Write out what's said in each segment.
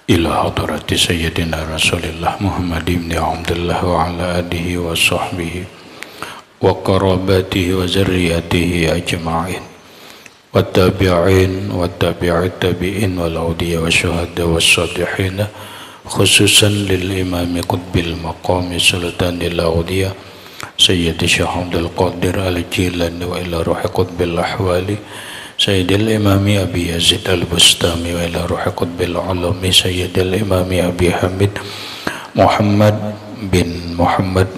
إلى حضرة سيدنا رسول الله محمد بن عبد الله وعلى آله وصحبه وقراباته وذريته أجمعين والتابعين والتابع التابعين والأولياء والشهداء والصالحين خصوصا للإمام قطب المقام سلطان الأولياء سيد الشيخ عبد القادر الجيلاني وإلى روح قطب الأحوال سيد الإمام أبي يزيد البستامي وإلى روح قطب العلوم سيد الإمام أبي حميد محمد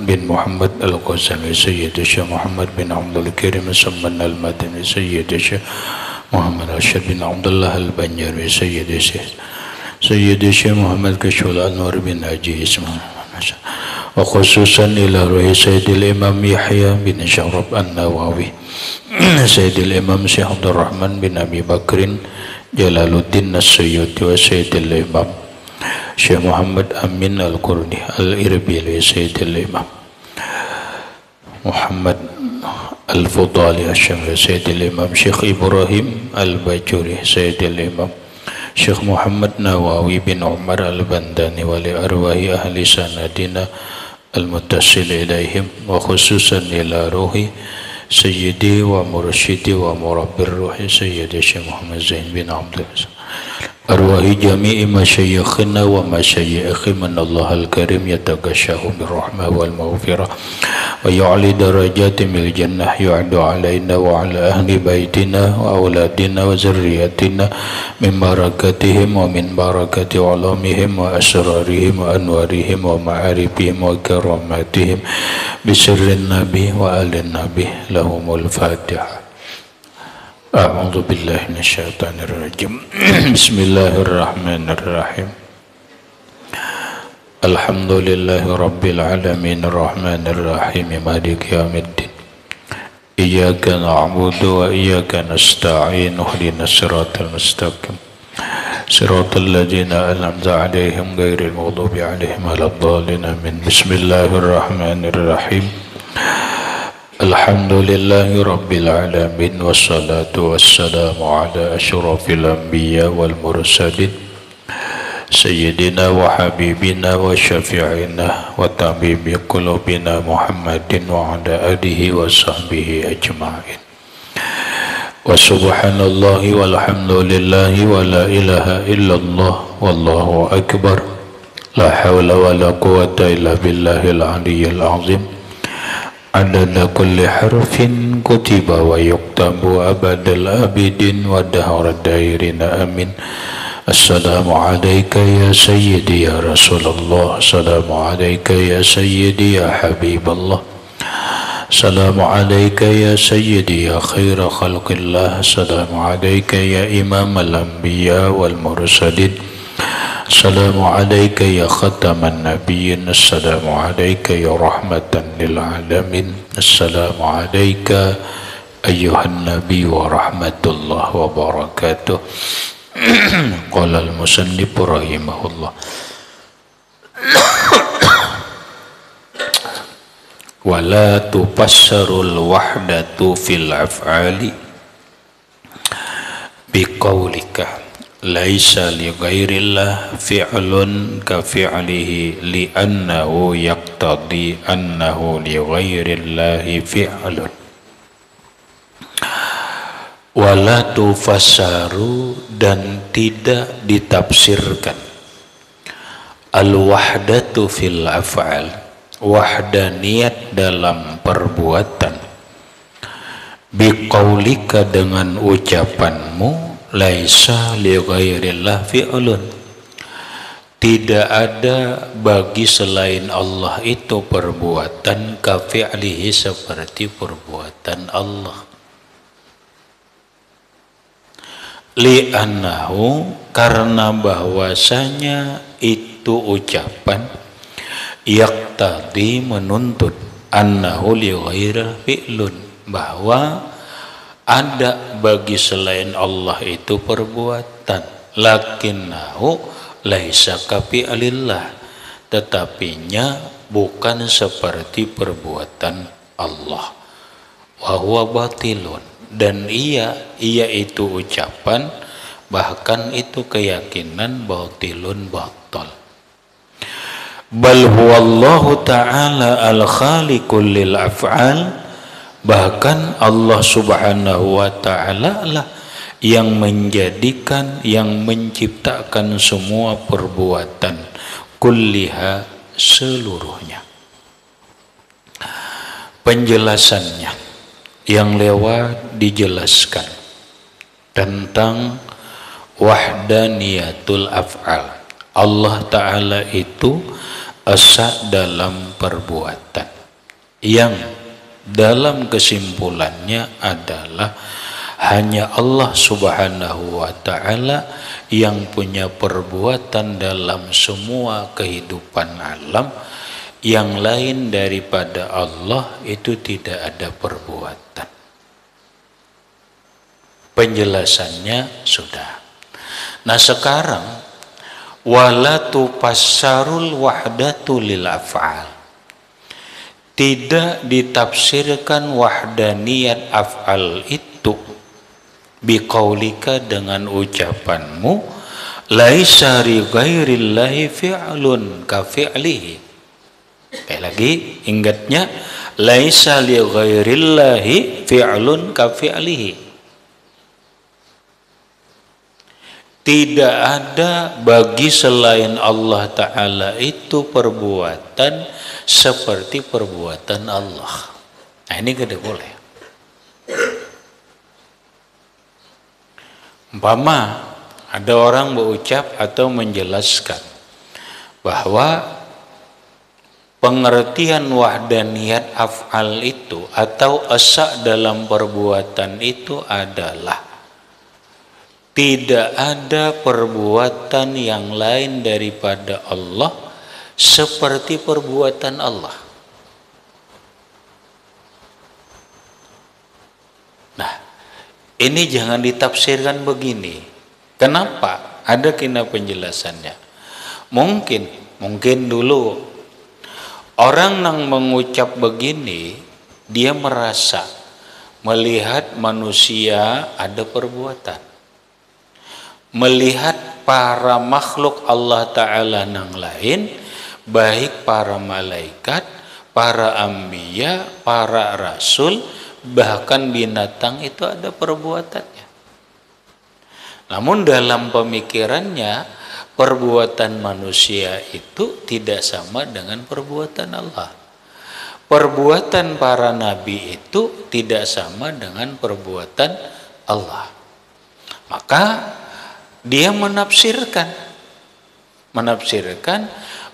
بن محمد الغزالي سيد الشيخ محمد بن عبد الكريم سمن المدني سيد الشيخ محمد رشيد بن عبد الله البنجري سيد الشيخ محمد كشول أنور بن أجي اسمه وخصوصا إلى روح سيد الإمام يحيى بن شرف النووي سيد الإمام شيخ عبد الرحمن بن أبي بكر جلال الدين السيوطي وسيد الإمام شيخ محمد أمين القرني الإربيلي سيد الإمام محمد الفضالي الشمري سيد الإمام شيخ إبراهيم الباجوري سيد الإمام شيخ محمد نواوي بن عمر البنداني ولأرواح أهل سندنا المتصل إليهم وخصوصا إلى روح سيدي ومرشدي ومربي الروح سيدي الشيخ محمد زين بن عبد الله أرواح جميع مشايخنا ومشايخ من الله الكريم يتغشاهم بالرحمة والمغفرة ويعلي درجات من الجنة يعد علينا وعلى أهل بيتنا وأولادنا وذرياتنا من بركاتهم ومن بركة علومهم وأسرارهم وأنوارهم ومعارفهم وكراماتهم بسر النبي وآل النبي لهم الفاتحة. أعوذ بالله من الشيطان الرجيم. بسم الله الرحمن الرحيم. الحمد لله رب العالمين الرحمن الرحيم مالك يوم الدين إياك نعبد وإياك نستعين اهدنا الصراط المستقيم صراط الذين أنعمت عليهم غير المغضوب عليهم ولا الضالين آمين. بسم الله الرحمن الرحيم. الحمد لله رب العالمين والصلاة والسلام على أشرف الأنبياء والمرسلين سيدنا وحبيبنا وشفيعنا وطبيب قلوبنا محمد وعلى آله وصحبه أجمعين. وسبحان الله والحمد لله ولا إله إلا الله والله أكبر لا حول ولا قوة إلا بالله العلي العظيم عدد كل حرف كتب ويكتب أبد الآبدين ودهر الدائرين آمين. السلام عليك يا سيدي يا رسول الله السلام عليك يا سيدي يا حبيب الله السلام عليك يا سيدي يا خير خلق الله السلام عليك يا إمام الأنبياء والمرسلين السلام عليك يا ختم النبيين السلام عليك يا رحمة للعالمين السلام عليك أيها النبي ورحمة الله وبركاته. قال المصنف رحمه الله ولا تفسر الوحدة في الأفعال بقولك ليس لغير الله فعل كفعله لأنه يقتضي أنه لغير الله فعل. Wala tufassaru dan tidak ditafsirkan al-wahdatu fil af'al wahdaniyat dalam perbuatan biqaulika dengan ucapanmu laisa li ghairillah fi'lun tidak ada bagi selain Allah itu perbuatan ka fi'lihi seperti perbuatan Allah. Li'annahu karena bahwasanya itu ucapan yaqtadi menuntut annahu li ghairi fi'lun bahwa ada bagi selain Allah itu perbuatan lakinnahu laisa ka fi'lillah tetapinya bukan seperti perbuatan Allah wa huwa batilun dan ia itu ucapan bahkan itu keyakinan batilun batal. Bal huwallahu ta'ala al-khaliqul lil af'al, bahkan Allah subhanahu wa ta'ala lah yang menjadikan, yang menciptakan semua perbuatan, kulliha, seluruhnya. Penjelasannya yang lewat dijelaskan tentang wahdaniyatul af'al. Allah Ta'ala itu esa dalam perbuatan, yang dalam kesimpulannya adalah hanya Allah Subhanahu wa Ta'ala yang punya perbuatan dalam semua kehidupan alam. Yang lain daripada Allah itu tidak ada perbuatan. Penjelasannya sudah. Nah sekarang wala tufassarul wahdatu lil af'al, tidak ditafsirkan wahdaniyat af'al itu biqaulika, dengan ucapanmu laisa li ghairillahi fi'lun ka fi'lihi. Sekali lagi ingatnya, laisa li ghairillahi fi'lun ka fi'lihi. Tidak ada bagi selain Allah Ta'ala itu perbuatan seperti perbuatan Allah. Nah ini tidak boleh. Umpama ada orang berucap atau menjelaskan bahwa pengertian wahdaniyat af'al itu atau esa dalam perbuatan itu adalah tidak ada perbuatan yang lain daripada Allah seperti perbuatan Allah. Nah, ini jangan ditafsirkan begini. Kenapa? Ada kena penjelasannya. Mungkin dulu orang yang mengucap begini, dia merasa melihat manusia ada perbuatan, melihat para makhluk Allah Ta'ala yang lain, baik para malaikat, para anbiya, para rasul, bahkan binatang itu ada perbuatannya. Namun dalam pemikirannya, perbuatan manusia itu tidak sama dengan perbuatan Allah. Perbuatan para nabi itu tidak sama dengan perbuatan Allah. Maka dia menafsirkan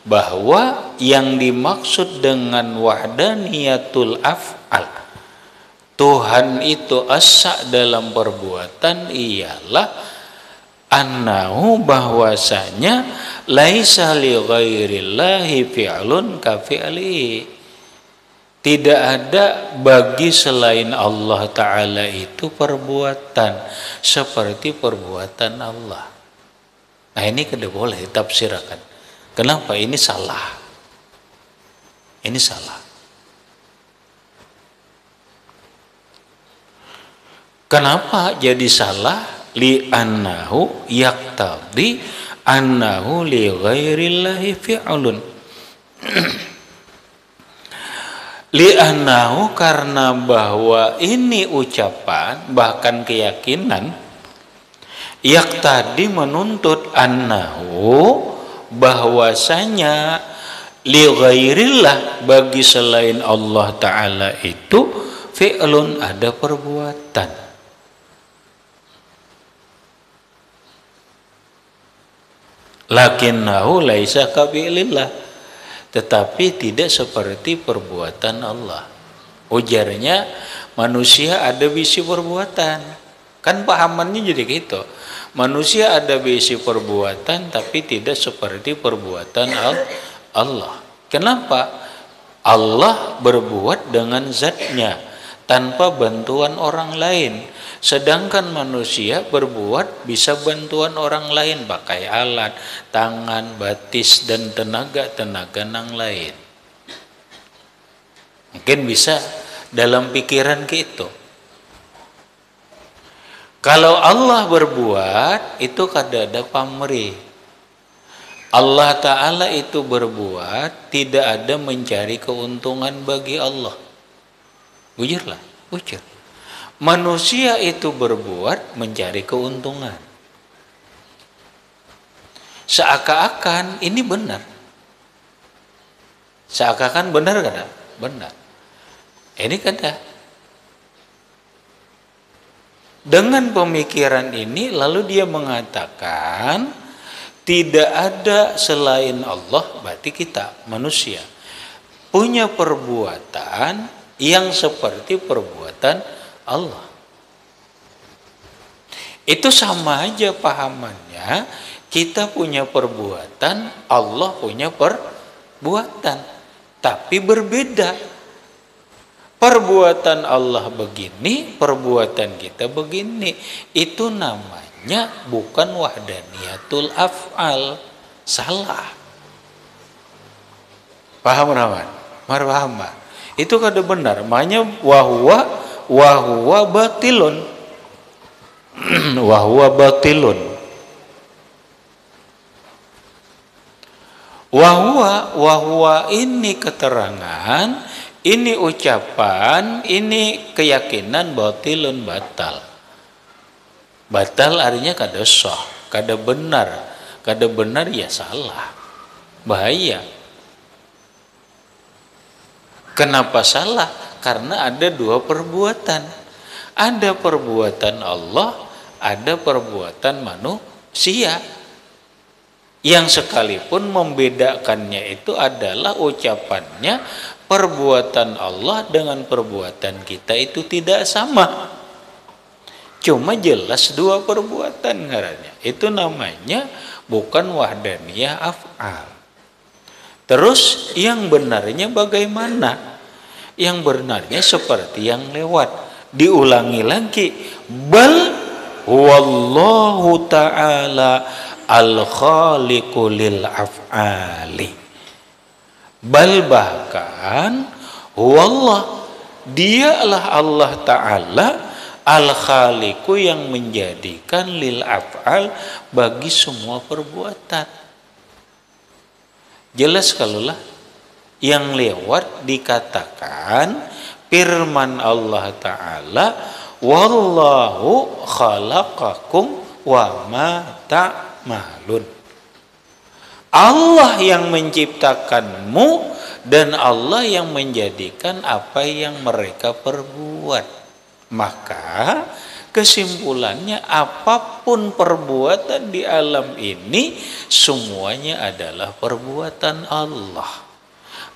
bahwa yang dimaksud dengan wahdaniyatul af'al, Tuhan itu esa dalam perbuatan, ialah annahu, bahwasanya laisa li ghairillahi fi'lun ka fi'lihi. Tidak ada bagi selain Allah Ta'ala itu perbuatan seperti perbuatan Allah. Nah ini tidak boleh ditafsirkan. Kenapa? Ini salah. Ini salah. Kenapa jadi salah? Li'annahu yaqtadi annahu li ghairillahi fi'lun. Li'annahu, karena bahwa ini ucapan bahkan keyakinan, yaqtadi menuntut annahu, bahwasanya li ghairillah, bagi selain Allah Ta'ala itu fi'lun, ada perbuatan. Lakinnahu laisa ka fi'lillah, tetapi tidak seperti perbuatan Allah. Ujarnya, manusia ada bisi perbuatan. Kan pahamannya jadi gitu. Manusia ada bisi perbuatan tapi tidak seperti perbuatan Allah. Kenapa? Allah berbuat dengan zatnya tanpa bantuan orang lain. Sedangkan manusia berbuat bisa bantuan orang lain, pakai alat, tangan, batis, dan tenaga yang lain. Mungkin bisa dalam pikiran kita. Kalau Allah berbuat itu kada ada pamrih. Allah Ta'ala itu berbuat tidak ada mencari keuntungan bagi Allah. Bujurlah, bujur. Manusia itu berbuat mencari keuntungan. Seakan-akan ini benar. Seakan-akan benar kada? Benar. Ini kada. Dengan pemikiran ini lalu dia mengatakan tidak ada selain Allah, berarti kita manusia punya perbuatan yang seperti perbuatan Allah. Itu sama aja pahamannya, kita punya perbuatan, Allah punya perbuatan, tapi berbeda. Perbuatan Allah begini, perbuatan kita begini. Itu namanya bukan wahdaniyatul af'al. Salah. Paham Rahman? Paham. Itu kada benar. Makanya wahwa batilun. Wahwa batilun. Wahwa ini keterangan, ini ucapan, ini keyakinan batilun batal. Batal artinya kada sah, kada benar. Kada benar ya salah. Bahaya. Kenapa salah? Karena ada dua perbuatan. Ada perbuatan Allah, ada perbuatan manusia. Yang sekalipun membedakannya itu adalah ucapannya, perbuatan Allah dengan perbuatan kita itu tidak sama. Cuma jelas dua perbuatan ngarannya. Itu namanya bukan wahdaniyah af'al. Terus yang benarnya bagaimana? Yang benarnya seperti yang lewat. Diulangi lagi. Bal wallahu ta'ala al-khaliqu lil af'ali. Bal bahkan wallah, dialah Allah Ta'ala al-khaliqu yang menjadikan lil af'al bagi semua perbuatan. Jelas kalulah yang lewat dikatakan firman Allah Ta'ala wallahu khalaqakum wa ma ta'malun. Allah yang menciptakanmu dan Allah yang menjadikan apa yang mereka perbuat. Maka kesimpulannya apapun perbuatan di alam ini semuanya adalah perbuatan Allah.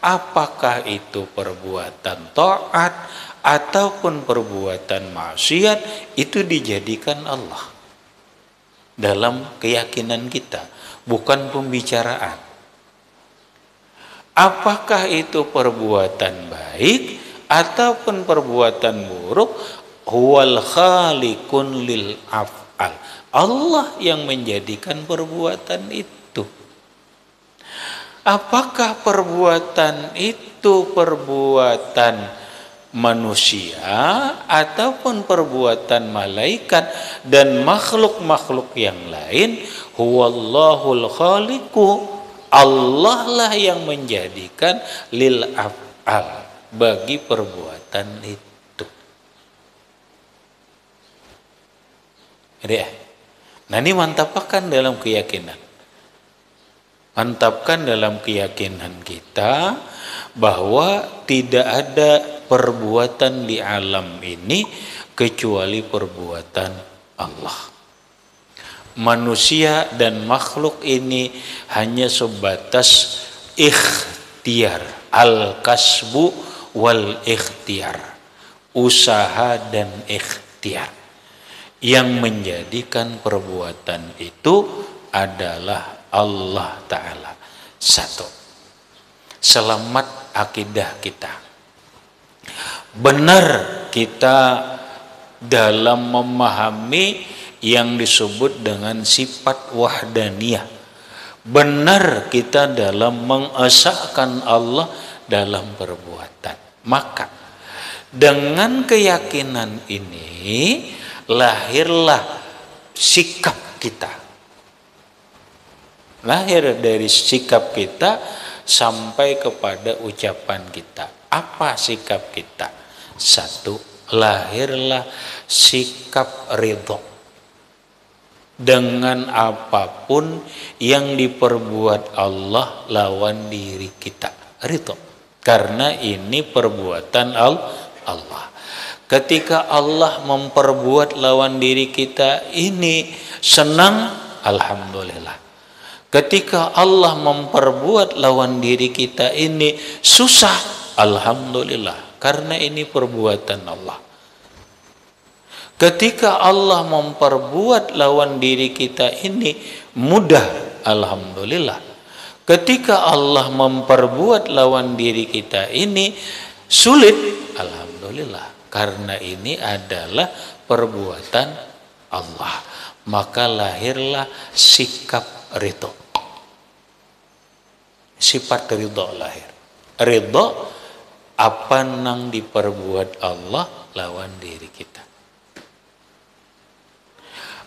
Apakah itu perbuatan taat ataupun perbuatan maksiat, itu dijadikan Allah dalam keyakinan kita, bukan pembicaraan. Apakah itu perbuatan baik ataupun perbuatan buruk, huwal khaliqun lil af'al. Allah yang menjadikan perbuatan itu. Apakah perbuatan itu perbuatan manusia ataupun perbuatan malaikat dan makhluk-makhluk yang lain, huwallahul khaliqu, Allah lah yang menjadikan lil af'al, bagi perbuatan itu. Nah ini mantapkan dalam keyakinan. Mantapkan dalam keyakinan kita bahwa tidak ada perbuatan di alam ini kecuali perbuatan Allah. Manusia dan makhluk ini hanya sebatas ikhtiar, al-kasbu wal ikhtiar, usaha dan ikhtiar. Yang menjadikan perbuatan itu adalah Allah Ta'ala. Satu, selamat akidah kita. Benar kita dalam memahami yang disebut dengan sifat wahdaniyah. Benar kita dalam mengesahkan Allah dalam perbuatan. Maka dengan keyakinan ini lahirlah sikap kita. Lahir dari sikap kita sampai kepada ucapan kita. Apa sikap kita? Satu, lahirlah sikap ridho dengan apapun yang diperbuat Allah lawan diri kita. Ridho. Karena ini perbuatan Allah. Ketika Allah memperbuat lawan diri kita ini senang, alhamdulillah. Ketika Allah memperbuat lawan diri kita ini susah, alhamdulillah, karena ini perbuatan Allah. Ketika Allah memperbuat lawan diri kita ini mudah, alhamdulillah. Ketika Allah memperbuat lawan diri kita ini sulit, alhamdulillah, karena ini adalah perbuatan Allah. Maka lahirlah sikap ridho. Sifat ridho lahir. Ridho apa nang diperbuat Allah lawan diri kita.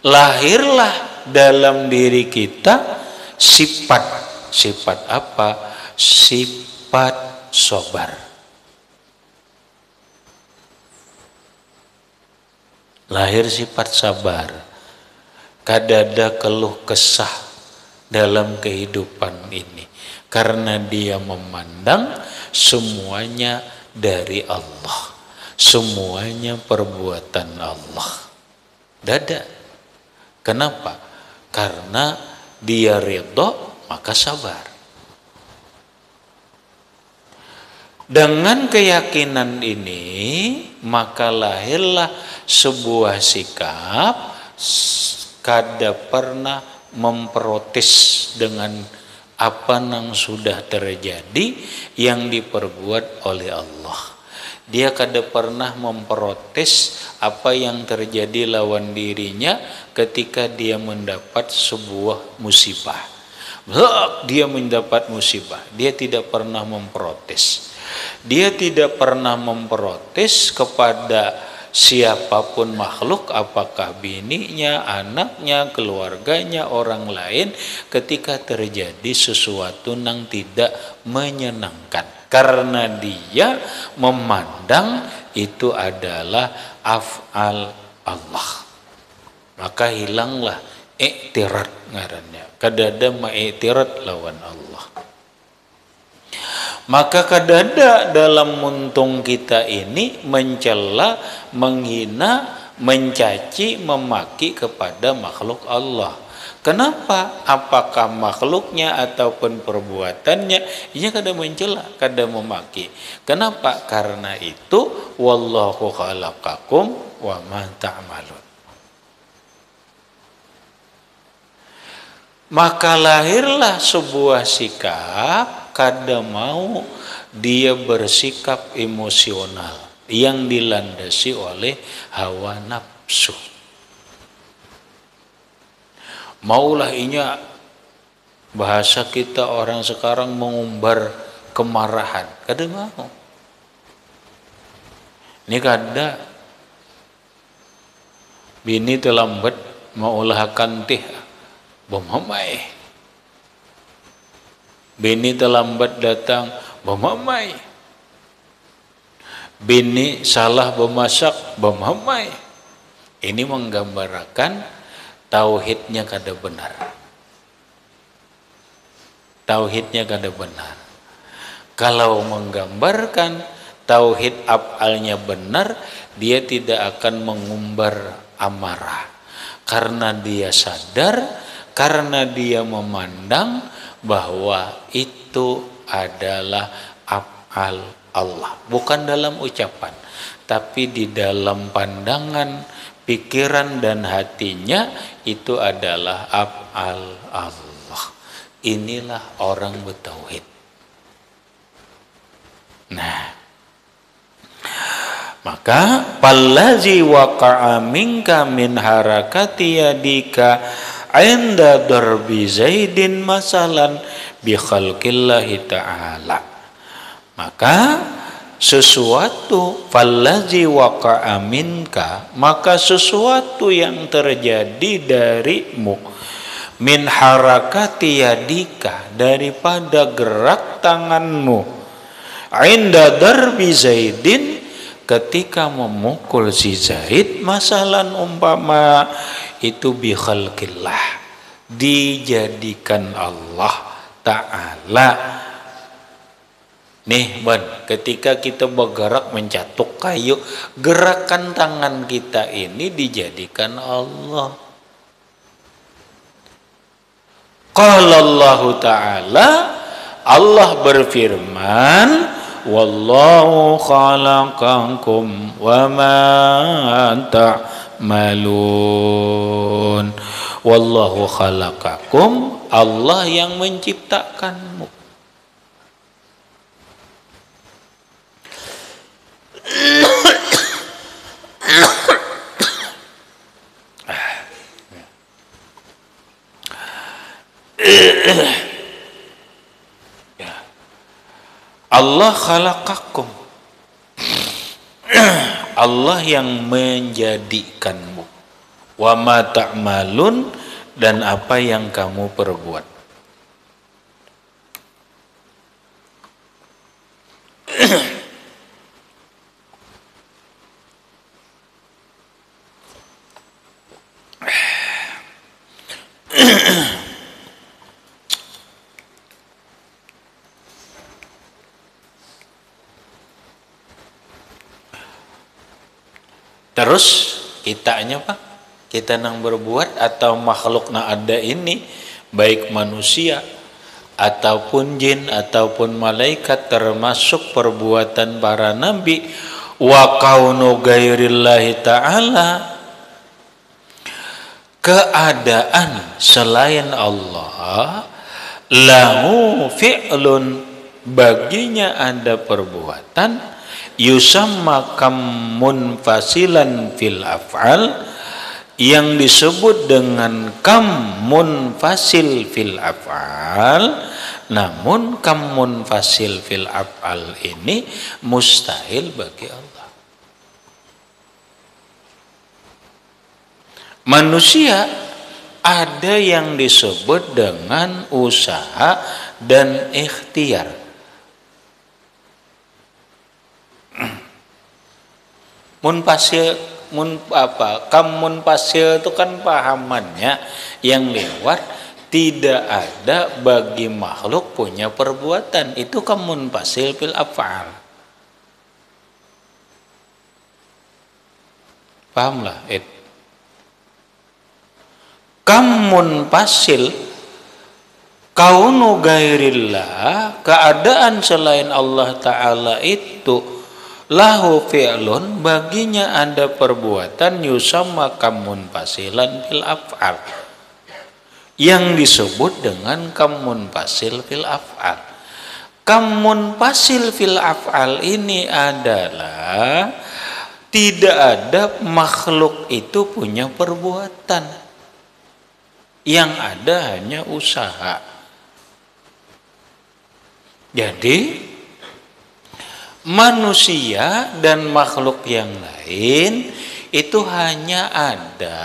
Lahirlah dalam diri kita sifat apa? Sifat sabar. Lahir sifat sabar. Kadada keluh kesah dalam kehidupan ini, karena dia memandang semuanya dari Allah, semuanya perbuatan Allah. Dada. Kenapa? Karena dia ridho, maka sabar. Dengan keyakinan ini, maka lahirlah sebuah sikap kada pernah memprotes dengan apa yang sudah terjadi yang diperbuat oleh Allah. Dia kada pernah memprotes apa yang terjadi lawan dirinya ketika dia mendapat sebuah musibah. Dia mendapat musibah, dia tidak pernah memprotes. Dia tidak pernah memprotes kepada siapapun makhluk, apakah bininya, anaknya, keluarganya, orang lain, ketika terjadi sesuatu yang tidak menyenangkan, karena dia memandang itu adalah af'al Allah. Maka hilanglah i'tirad ngarannya, kadada ma'iktirad lawan Allah. Maka kadada dalam muntung kita ini mencela, menghina, mencaci, memaki kepada makhluk Allah. Kenapa? Apakah makhluknya ataupun perbuatannya? Ini kada mencela, kada memaki. Kenapa? Karena itu wallahu khalaqakum wa ma ta'malun. Maka lahirlah sebuah sikap, kada mau dia bersikap emosional yang dilandasi oleh hawa nafsu. Maulah inya, bahasa kita orang sekarang, mengumbar kemarahan, kada mau. Ini kada bini terlambat maulah kantih bomamai. Bini terlambat datang, bomamai. Bini salah memasak, bomamai. Ini menggambarkan tauhidnya kada benar. Tauhidnya kada benar. Kalau menggambarkan tauhid af'alnya benar, dia tidak akan mengumbar amarah. Karena dia sadar, karena dia memandang bahwa itu adalah af'al Allah, bukan dalam ucapan, tapi di dalam pandangan, pikiran dan hatinya itu adalah af'al Allah. Inilah orang bertauhid. Nah, maka pallazi waqa'a minka min harakati yadika 'inda darbi Zaidin masalan bi khalqillahi ta'ala. Maka sesuatu fallazi waqa'a minka, maka sesuatu yang terjadi darimu, min harakati yadika, daripada gerak tanganmu, inda darbi Zaidin, ketika memukul si Zaid, masalan umpama itu bi khalqillah, dijadikan Allah Ta'ala. Nih ban, ketika kita bergerak mencatuk kayu, gerakan tangan kita ini dijadikan Allah. Qala Allah Ta'ala, Allah berfirman, wallahu khalaqakum wa ma ta'malun. Wallahu khalaqakum, Allah yang menciptakanmu. Allah khalaqakum, Allah yang menjadikanmu, wa ma ta'malun, dan apa yang kamu perbuat. Terus kitanya Pak, kita nang berbuat atau makhluk na ada ini, baik manusia ataupun jin ataupun malaikat, termasuk perbuatan para nabi, wa kaunu ghairillahi ta'ala, keadaan selain Allah, lahu fi'lun, baginya ada perbuatan, yusamma kam munfasilan fil af'al, yang disebut dengan kam munfasil fil af'al. Namun kam munfasil fil af'al ini mustahil bagi Allah. Manusia ada yang disebut dengan usaha dan ikhtiar. Munfasil, kamun pasil itu kan pahamannya yang lewat, tidak ada bagi makhluk punya perbuatan, itu kamun pasil fil af'al. Pahamlah it. Kamun pasil kaunu gairillah, keadaan selain Allah Ta'ala itu, lahu fi'lun, baginya ada perbuatan, yusamma kamun pasilan fil af'al, yang disebut dengan kamun pasil fil af'al. Kamun pasil fil af'al ini adalah tidak ada makhluk itu punya perbuatan, yang ada hanya usaha. Jadi manusia dan makhluk yang lain itu hanya ada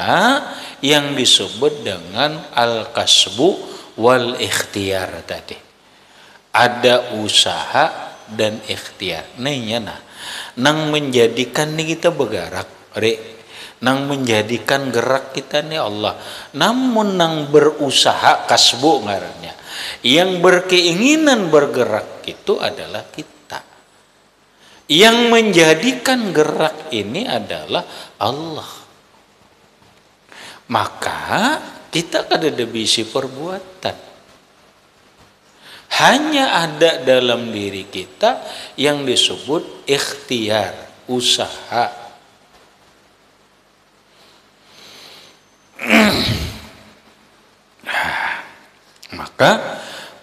yang disebut dengan al-kasbu wal ikhtiar tadi. Ada usaha dan ikhtiar. Nah, nang menjadikan nih kita bergerak, nang menjadikan gerak kita nih Allah. Namun nang berusaha kasbu ngarannya, yang berkeinginan bergerak itu adalah kita. Yang menjadikan gerak ini adalah Allah. Maka kita kada ada bisi perbuatan. Hanya ada dalam diri kita yang disebut ikhtiar, usaha. Maka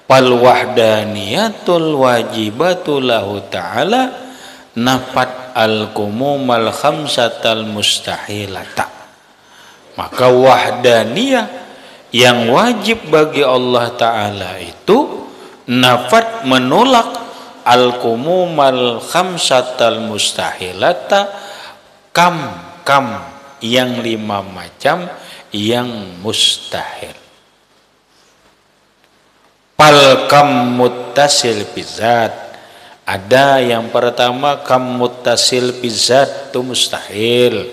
fal wahdaniyatul wajibatu lahu ta'ala nafat al-kumumal khamsatal mustahilata. Maka wahdaniyah yang wajib bagi Allah Ta'ala itu nafat menolak al-kumumal khamsatal mustahilata, kam yang 5 macam yang mustahil. Pal kam muttasil bizat, ada yang pertama kam muttasil bizat itu mustahil.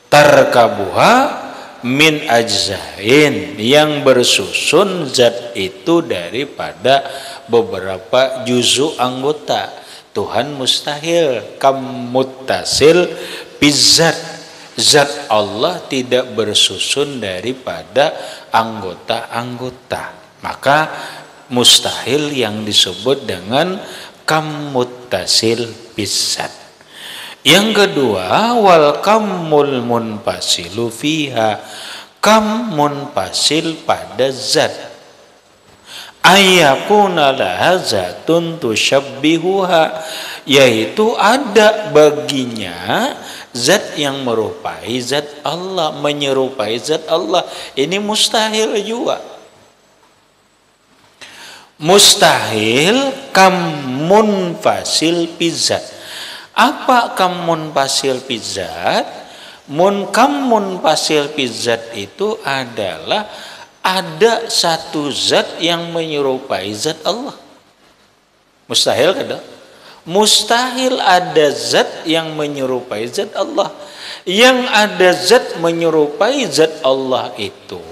Tarkabuha min ajzain, yang bersusun zat itu daripada beberapa juzu anggota. Tuhan mustahil. Kam muttasil bizat, zat Allah tidak bersusun daripada anggota-anggota, maka mustahil yang disebut dengan kam muttasil bizat. Yang kedua, wal kamul munfasilu fiha, kam munfasil pada zat, ayakuna laha zatun tusyabbihuha, yaitu ada baginya zat yang merupai zat Allah, menyerupai zat Allah. Ini mustahil juga. Mustahil kam munfasil bizat. Apa kam munfasil bizat? Kam munfasil bizat itu adalah ada satu zat yang menyerupai zat Allah. Mustahil kada? Mustahil ada zat yang menyerupai zat Allah. Yang ada zat menyerupai zat Allah itu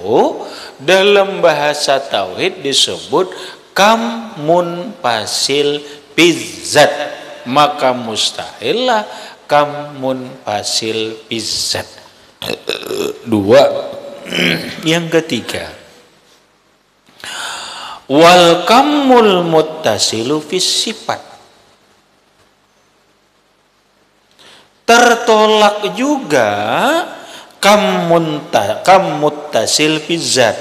dalam bahasa tauhid disebut kam munfasil bizat. Maka mustahillah kam munfasil bizat. 2. Yang ketiga, wal kamul muttasilu fis sifat, tertolak juga kam muttasil bizat.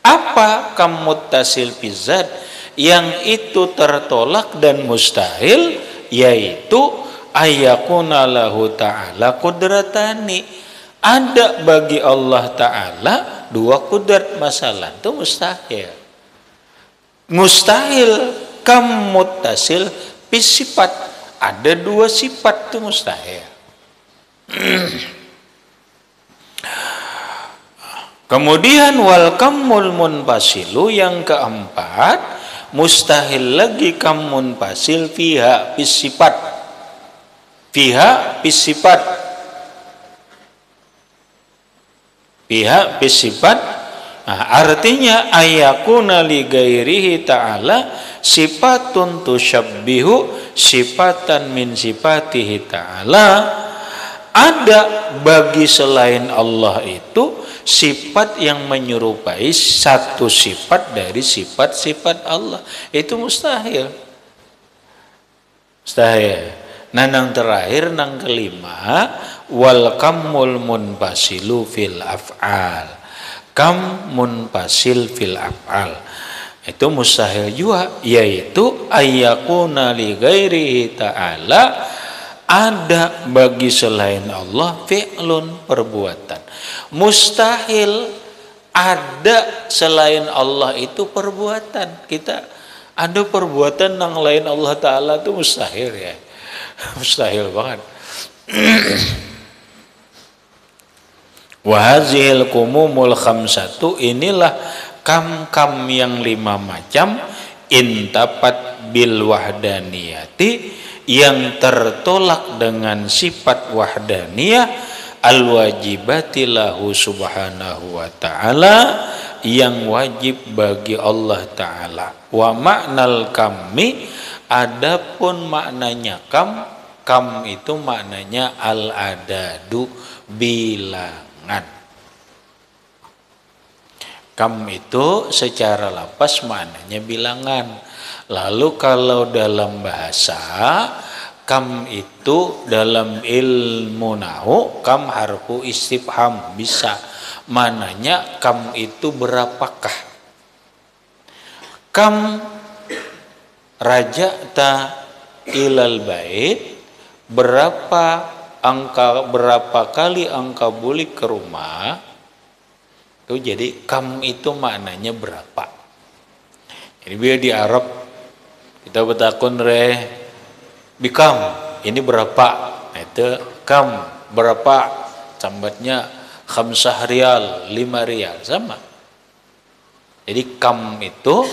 Apa kam muttasil bizat? Yang itu tertolak dan mustahil, yaitu ayakuna lahu ta'ala qudratani, ada bagi Allah Ta'ala 2 kudrat. Masalah itu mustahil. Mustahil kam muttasil bis sifat, ada 2 sifat itu mustahil. Kemudian wal kamul munfasilu, yang keempat, mustahil lagi kam munfasil fiha bis sifat. Fiha bis sifat. Fiha bis sifat. Nah, artinya ayakuna li ghairihi ta'ala sifatun tusyabbihu sifatan min sifatihi ta'ala. Ada bagi selain Allah itu sifat yang menyerupai satu sifat dari sifat-sifat Allah. Itu mustahil. Mustahil. Nah, yang terakhir, yang kelima, wal kamul munfasilu fil af'al. Kam munfasil fil af'al. Itu mustahil juga, yaitu ayyakuna li ghairihi ta'ala, ada bagi selain Allah fi'lun, perbuatan. Mustahil ada selain Allah itu perbuatan. Kita ada perbuatan yang lain Allah Ta'ala itu mustahil ya. Mustahil banget. Wahazil kumumul khamsatu, inilah kam yang 5 macam, intapat bil wahdaniyati, yang tertolak dengan sifat wahdaniyah, al wajibati lahu subhanahu wa ta'ala, yang wajib bagi Allah Ta'ala. Wa maknal kammi, adapun maknanya kam itu maknanya al adadu, bilangan. Kam itu secara lapas maknanya bilangan. Lalu kalau dalam bahasa, kam itu dalam ilmu nahu, kam harfu istifham, bisa mananya kam itu berapakah. Kam raja'ta ilal bait, berapa kali engkau balik ke rumah. Itu jadi kam itu maknanya berapa. Jadi biar di Arab Kita bertakun bikam ini berapa? Nah, itu kam berapa? Sambatnya khamsah rial, 5 rial, sama. Jadi kam itu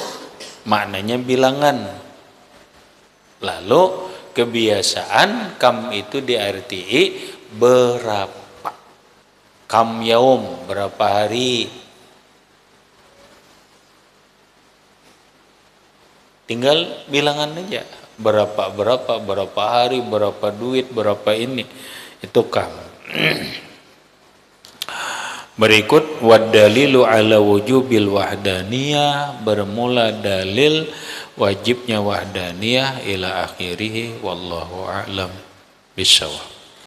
maknanya bilangan. Lalu kebiasaan kam itu diarti berapa. Kam yaum, berapa hari. Tinggal bilangan aja. Berapa hari, berapa duit, berapa ini. Itu kam. Berikut wadalilu ala wujubil wahdaniyah, bermula dalil wajibnya wahdaniyah ila akhirih wallahu a'lam bishawab.